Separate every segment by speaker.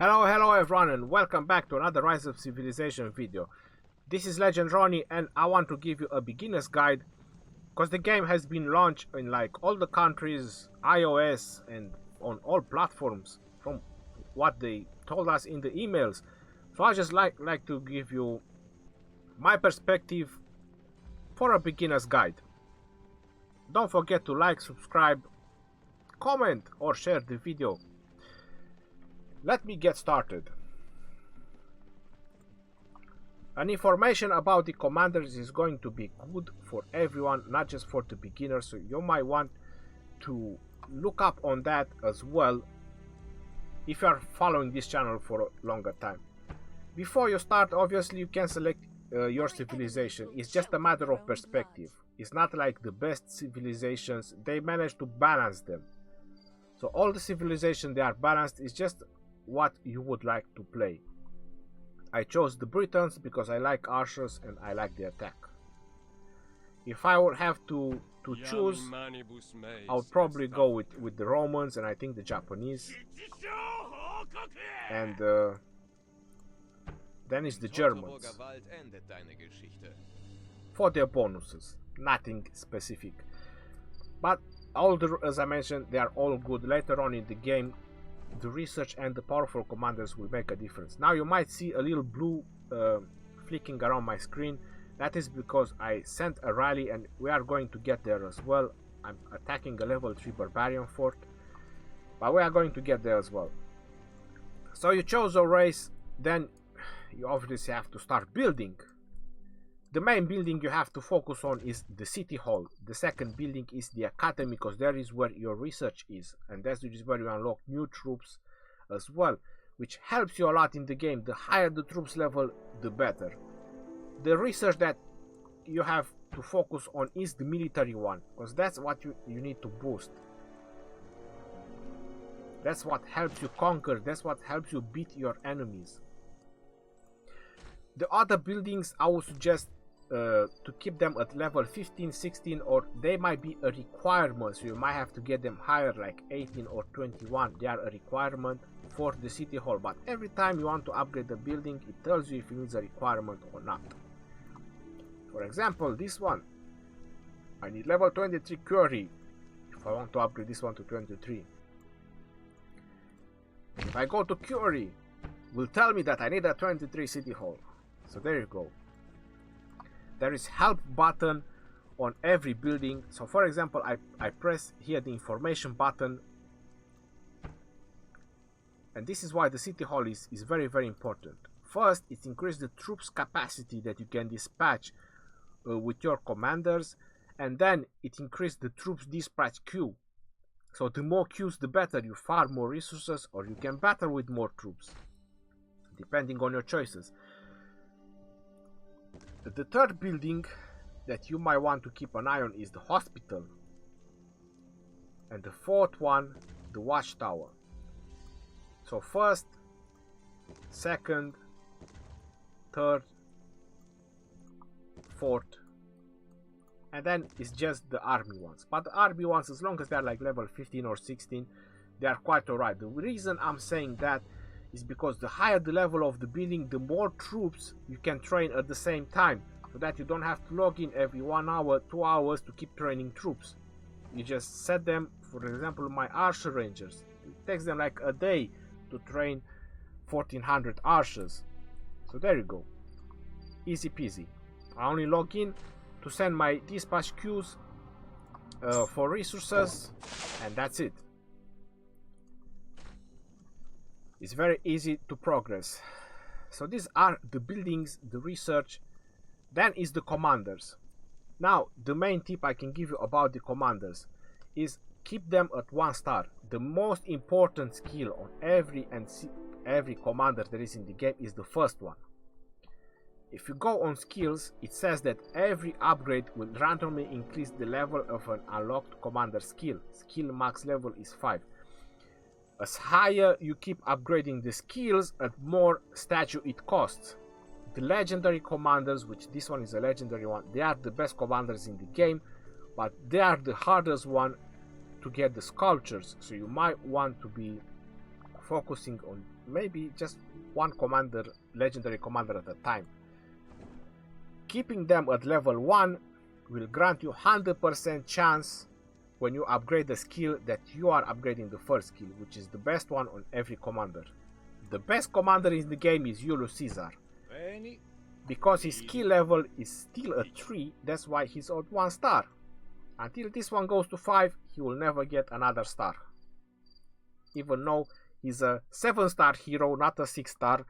Speaker 1: Hello everyone, and welcome back to another Rise of Civilization video. This is Legend Ronnie, and I want to give you a beginner's guide because the game has been launched in like all the countries, iOS, and on all platforms from what they told us in the emails. So I just like to give you my perspective for a beginner's guide. Don't forget to like, subscribe, comment or share the video. Let me get started. An information about the commanders is going to be good for everyone, not just for the beginners, so you might want to look up on that as well if you are following this channel for a longer time. Before you start, obviously you can select your civilization. It's just a matter of perspective. It's not like the best civilizations, they manage to balance them. So all the civilizations, they are balanced. It's just what you would like to play. I chose the Britons because I like archers and I like the attack. If I would have to choose, I would probably go with the Romans and I think the Japanese, and then it's the Germans for their bonuses, nothing specific. But all as I mentioned, they are all good. Later on in the game, the research and the powerful commanders will make a difference. Now you might see a little blue flicking around my screen. That is because I sent a rally and we are going to get there as well. I'm attacking a level 3 barbarian fort, but we are going to get there as well. So you chose a race, then you obviously have to start building. The main building you have to focus on is the city hall. The second building is the academy, because there is where your research is, and that's where you unlock new troops as well, which helps you a lot in the game. The higher the troops level, the better. The research that you have to focus on is the military one, because that's what you need to boost. That's what helps you conquer, that's what helps you beat your enemies. The other buildings I would suggest to keep them at level 15, 16, or they might be a requirement, so you might have to get them higher, like 18 or 21. They are a requirement for the city hall, but every time you want to upgrade the building, it tells you if it needs a requirement or not. For example, this one, I need level 23 quarry if I want to upgrade this one to 23. If I go to quarry, it will tell me that I need a 23 city hall. So there you go. There is help button on every building. So for example, I press here the information button, and this is why the city hall is very important. First, it increases the troops capacity that you can dispatch with your commanders, and then it increases the troops dispatch queue. So the more queues, the better. You farm more resources, or you can battle with more troops, depending on your choices. The third building that you might want to keep an eye on is the hospital, and the fourth one, the watchtower. So first, second, third, fourth, and then it's just the army ones. But the army ones, as long as they're like level 15 or 16, they are quite alright. The reason I'm saying that is because the higher the level of the building, the more troops you can train at the same time, so that you don't have to log in every 1 hour, 2 hours to keep training troops. You just set them. For example, my archer rangers, it takes them like a day to train 1400 archers. So there you go, easy peasy. I only log in to send my dispatch queues for resources, and that's it. It's very easy to progress. So these are the buildings, the research. Then is the commanders. Now the main tip I can give you about the commanders is keep them at 1 star. The most important skill on every commander that is in the game is the first one. If you go on skills, it says that every upgrade will randomly increase the level of an unlocked commander skill. Skill max level is 5. As higher you keep upgrading the skills, at more statue it costs. The legendary commanders, which this one is a legendary one, they are the best commanders in the game, but they are the hardest one to get the sculptures, so you might want to be focusing on maybe just one commander, legendary commander at a time. Keeping them at level 1 will grant you 100% chance when you upgrade the skill that you are upgrading the first skill, which is the best one on every commander. The best commander in the game is Julius Caesar. Because his skill level is still a 3, that's why he's at 1 star. Until this one goes to 5, he will never get another star. Even though he's a 7-star hero, not a 6-star,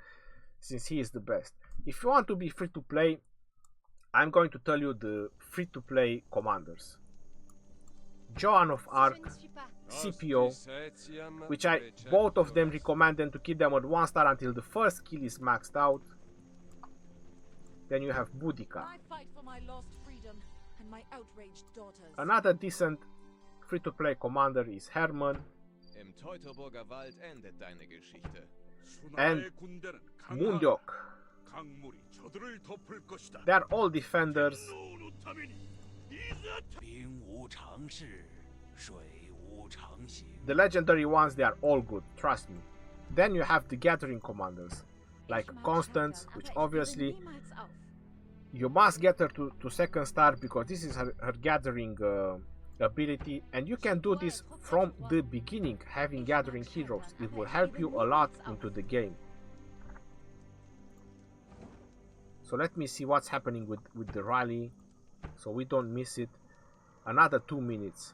Speaker 1: since he is the best. If you want to be free to play, I'm going to tell you the free to play commanders. Joan of Arc, Scipio, which I both of them recommend them to keep them at 1 star until the first skill is maxed out. Then you have Boudica. Another decent free to play commander is Hermann. And Mundyok. They are all defenders. The legendary ones, they are all good, trust me. Then you have the gathering commanders, like Constance, which obviously you must get her to 2nd star because this is her gathering ability, and you can do this from the beginning, having gathering heroes. It will help you a lot into the game. So let me see what's happening with the rally, so we don't miss it. Another 2 minutes.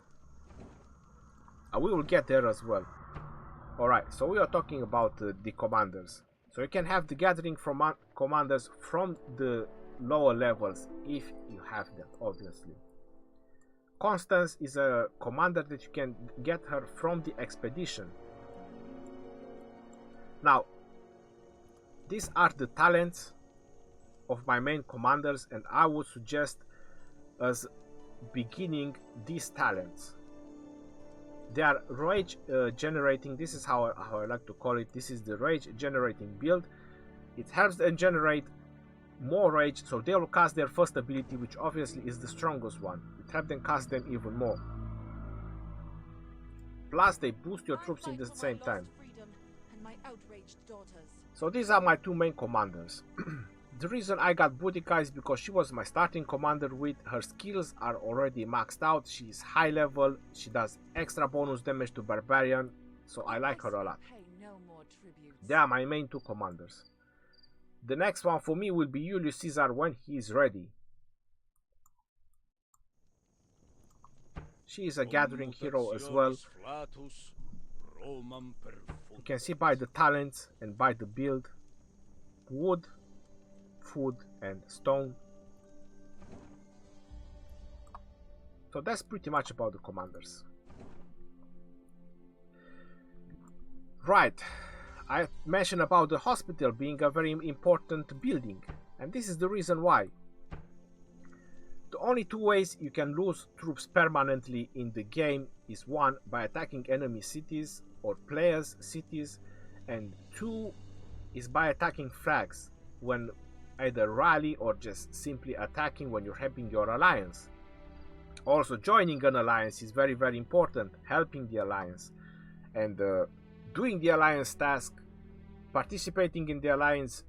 Speaker 1: We will get there as well. Alright, so we are talking about the commanders. So you can have the gathering from commanders from the lower levels if you have them, obviously. Constance is a commander that you can get her from the expedition. Now, these are the talents of my main commanders, and I would suggest as beginning these talents. They are rage generating. This is how I like to call it. This is the rage generating build. It helps them generate more rage, so they will cast their first ability, which obviously is the strongest one. It helps them cast them even more. Plus they boost your troops in the same time. So these are my 2 main commanders. The reason I got Boudica is because she was my starting commander with her skills are already maxed out. She is high level, she does extra bonus damage to Barbarian, so I like her a lot. They are my main 2 commanders. The next one for me will be Julius Caesar when he is ready. She is a gathering hero as well. You can see by the talents and by the build. Wood, food and stone. So that's pretty much about the commanders. Right, I mentioned about the hospital being a very important building, and this is the reason why. The only 2 ways you can lose troops permanently in the game is 1 by attacking enemy cities or players' cities, and 2 is by attacking flags when either rally or just simply attacking when you're helping your alliance. Also, joining an alliance is very important, helping the alliance, and doing the alliance task, participating in the alliance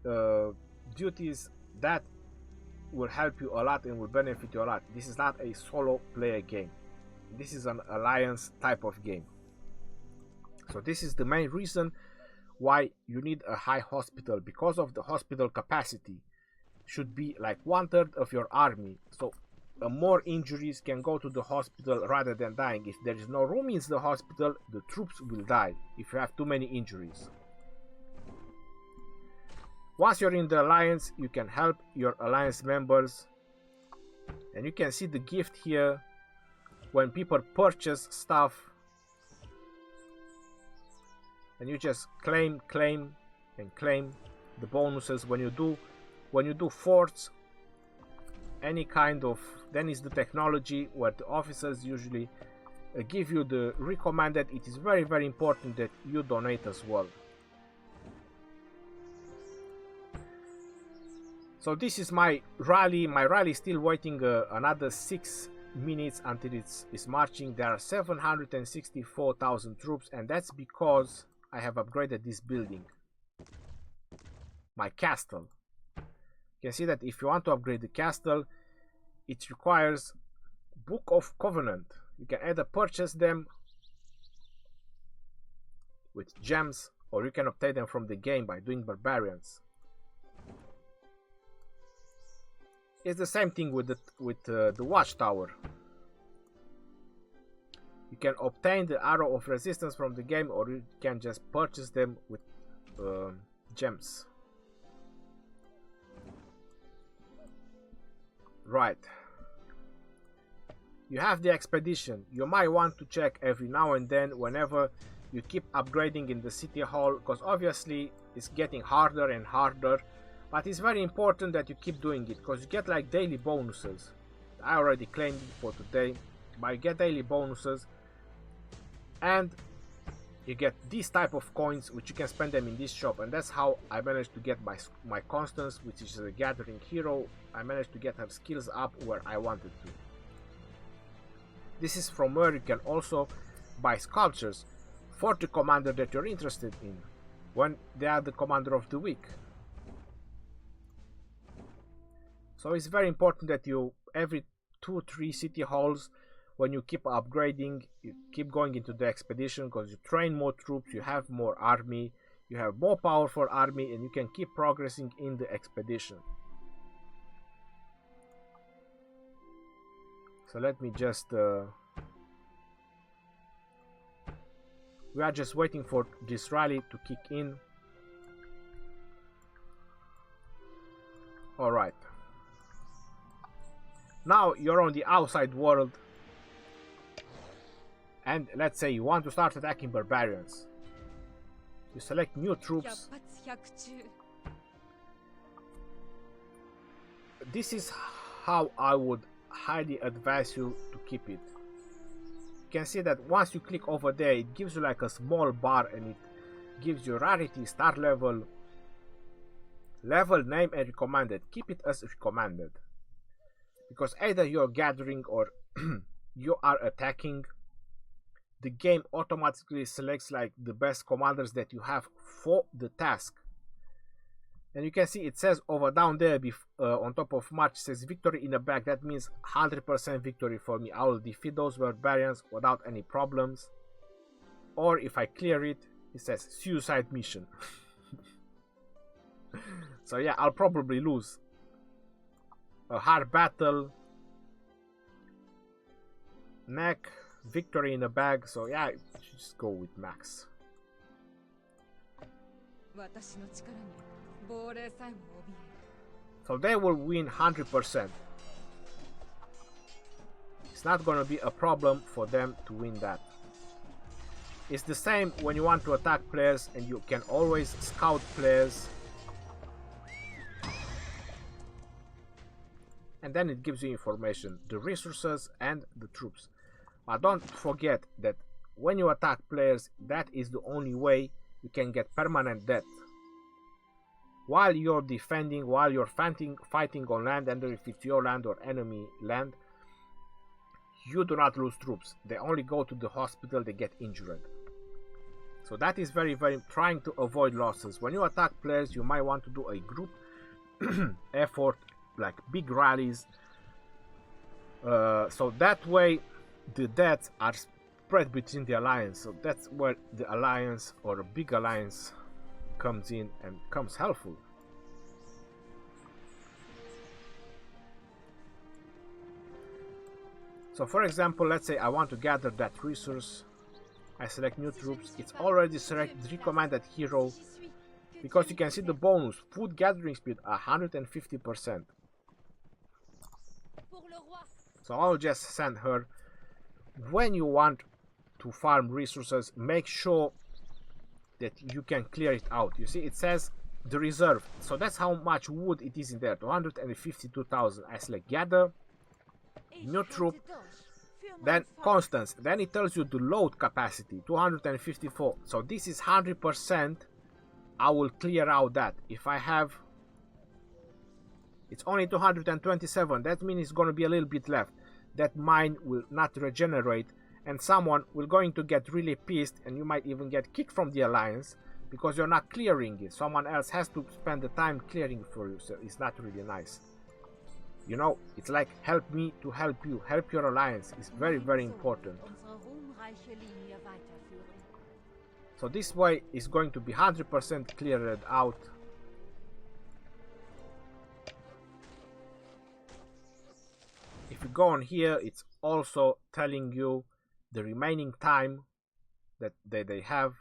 Speaker 1: duties, that will help you a lot and will benefit you a lot. This is not a solo player game. This is an alliance type of game. So this is the main reason why you need a high hospital, because of the hospital capacity should be like 1/3 of your army, so more injuries can go to the hospital rather than dying. If there is no room in the hospital, the troops will die if you have too many injuries. Once you're in the alliance, you can help your alliance members, and you can see the gift here when people purchase stuff, and you just claim the bonuses when you do forts, any kind of. Then is the technology where the officers usually give you the recommended. It is very important that you donate as well. So this is my rally. My rally is still waiting another 6 minutes until it's marching. There are 764,000 troops, and that's because I have upgraded this building, my castle. You can see that if you want to upgrade the castle, it requires Book of Covenant. You can either purchase them with gems, or you can obtain them from the game by doing barbarians. It's the same thing with the watchtower. You can obtain the Arrow of Resistance from the game, or you can just purchase them with gems. Right. You have the expedition. You might want to check every now and then whenever you keep upgrading in the city hall, because obviously it's getting harder and harder, but it's very important that you keep doing it, because you get like daily bonuses. I already claimed it for today, but you get daily bonuses, and you get these type of coins which you can spend them in this shop, and that's how I managed to get my Constance, which is a gathering hero. I managed to get her skills up where I wanted to. This is from where you can also buy sculptures for the commander that you're interested in, when they are the commander of the week. So it's very important that you, every 2-3 city halls, when you keep upgrading, you keep going into the expedition, because you train more troops, you have more army, you have more powerful army, and you can keep progressing in the expedition. So let me just we are just waiting for this rally to kick in. Alright. Now you're on the outside world, and let's say you want to start attacking barbarians. You select new troops. This is how I would highly advise you to keep it. You can see that once you click over there, it gives you like a small bar, and it gives you rarity, start level, level, name, and recommended. Keep it as recommended, because either you're gathering or you are attacking, the game automatically selects like the best commanders that you have for the task. And you can see it says over down there on top of March, it says victory in a bag. That means 100% victory for me. I will defeat those barbarians without any problems. Or if I clear it, it says suicide mission. So yeah, I'll probably lose. A hard battle, neck, victory in a bag. So yeah, just go with max. So they will win 100%. It's not gonna be a problem for them to win that. It's the same when you want to attack players, and you can always scout players, and then it gives you information, the resources and the troops. But don't forget that when you attack players, that is the only way you can get permanent death. While you're defending, while you're fighting on land, and if it's your land or enemy land, you do not lose troops. They only go to the hospital, they get injured. So that is very, very trying to avoid losses. When you attack players, you might want to do a group effort, like big rallies. So that way the deaths are spread between the alliance. So that's where the alliance or a big alliance comes in and comes helpful. So for example, let's say I want to gather that resource. I select new troops. It's already selected recommended hero, because you can see the bonus food gathering speed 150%. So I'll just send her. When you want to farm resources, make sure that you can clear it out. You see, it says the reserve, so that's how much wood it is in there, 252,000. I select gather, new troop, then Constance, then it tells you the load capacity, 254. So this is 100%. I will clear out that. If I have, it's only 227, that means it's going to be a little bit left. That mine will not regenerate, and someone will going to get really pissed, and you might even get kicked from the alliance because you're not clearing it. Someone else has to spend the time clearing for you, so it's not really nice. You know, it's like help me to help you, help your alliance. It's very, very important. So this way is going to be 100% cleared out. If you go on here, it's also telling you the remaining time that they have,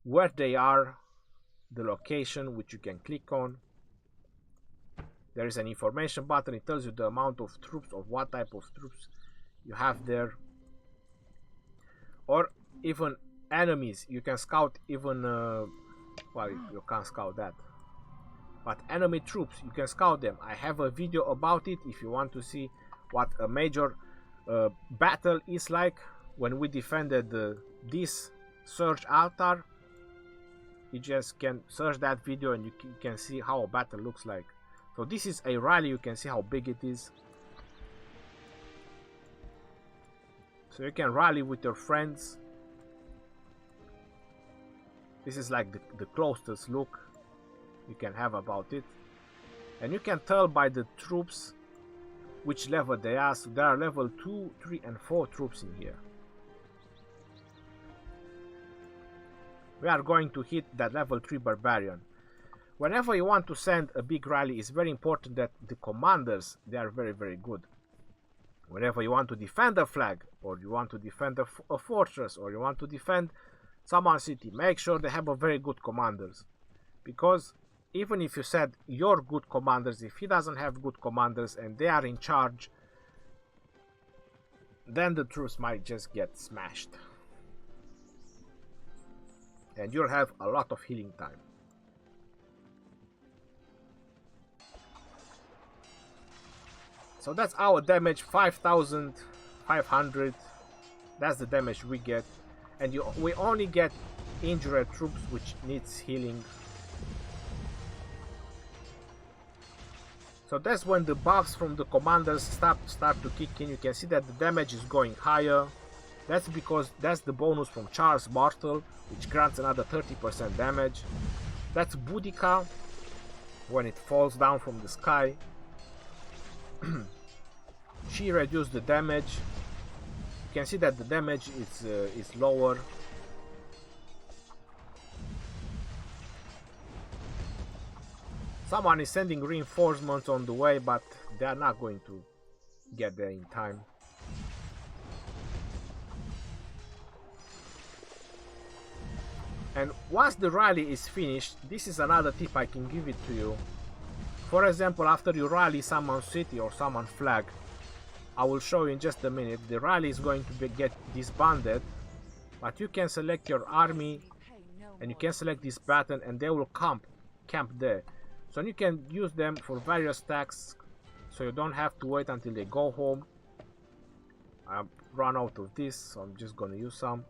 Speaker 1: where they are, the location which you can click on. There is an information button. It tells you the amount of troops, of what type of troops you have there, or even enemies. You can scout even well, you can't scout that, but enemy troops, you can scout them. I have a video about it if you want to see what a major battle is like when we defended this Surge altar. You just can search that video and you can see how a battle looks like. So this is a rally, you can see how big it is. So you can rally with your friends. This is like the closest look you can have about it. And you can tell by the troops which level they are. So there are level 2, 3 and 4 troops in here. We are going to hit that level 3 barbarian. Whenever you want to send a big rally, it's very important that the commanders, they are very, very good. Whenever you want to defend a flag, or you want to defend a fortress, or you want to defend someone's city, make sure they have a very good commanders. Because even if you said you're good commanders, if he doesn't have good commanders and they are in charge, then the troops might just get smashed. And you'll have a lot of healing time. So that's our damage, 5,500. That's the damage we get. And we only get injured troops which needs healing. So that's when the buffs from the commanders start to kick in. You can see that the damage is going higher. That's because that's the bonus from Charles Bartle, which grants another 30% damage. That's Boudica, when it falls down from the sky. She reduced the damage. You can see that the damage is lower. Someone is sending reinforcements on the way, but they are not going to get there in time. And once the rally is finished, this is another tip I can give it to you. For example, after you rally someone's city or someone's flag, I will show you in just a minute, the rally is going to get disbanded, but you can select your army and you can select this button and they will camp there. So you can use them for various tasks, so you don't have to wait until they go home. I run out of this, so I'm just gonna use some.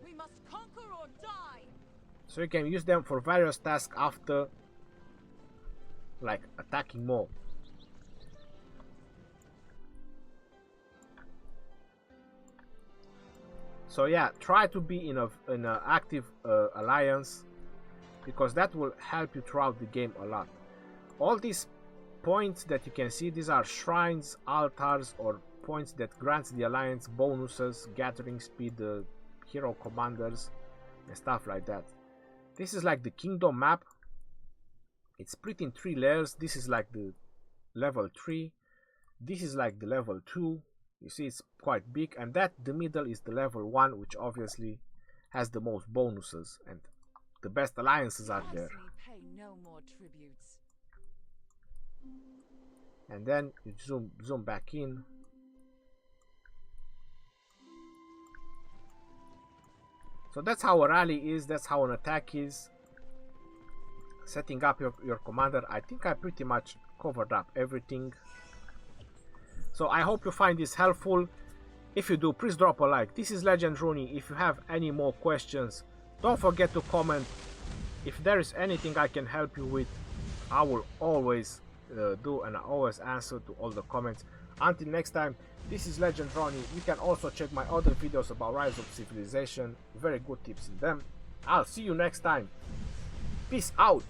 Speaker 2: We must conquer or die.
Speaker 1: So you can use them for various tasks after, like attacking more. So yeah, try to be in an active alliance, because that will help you throughout the game a lot. All these points that you can see, these are shrines, altars, or points that grants the alliance bonuses, gathering speed, hero commanders, and stuff like that. This is like the kingdom map. It's split in 3 layers. This is like the level 3. This is like the level 2. You see, it's quite big, and that the middle is the level 1, which obviously has the most bonuses, and the best alliances are there.
Speaker 2: Pay no more tributes.
Speaker 1: And then you zoom back in. So that's how a rally is, that's how an attack is. Setting up your commander, I think I pretty much covered up everything. So I hope you find this helpful. If you do, please drop a like. This is Legend Rooney. If you have any more questions, don't forget to comment. If there is anything I can help you with, I will always do, and I always answer to all the comments. Until next time, this is Legend Ronnie. You can also check my other videos about Rise of Civilization, very good tips in them. I'll see you next time. Peace out.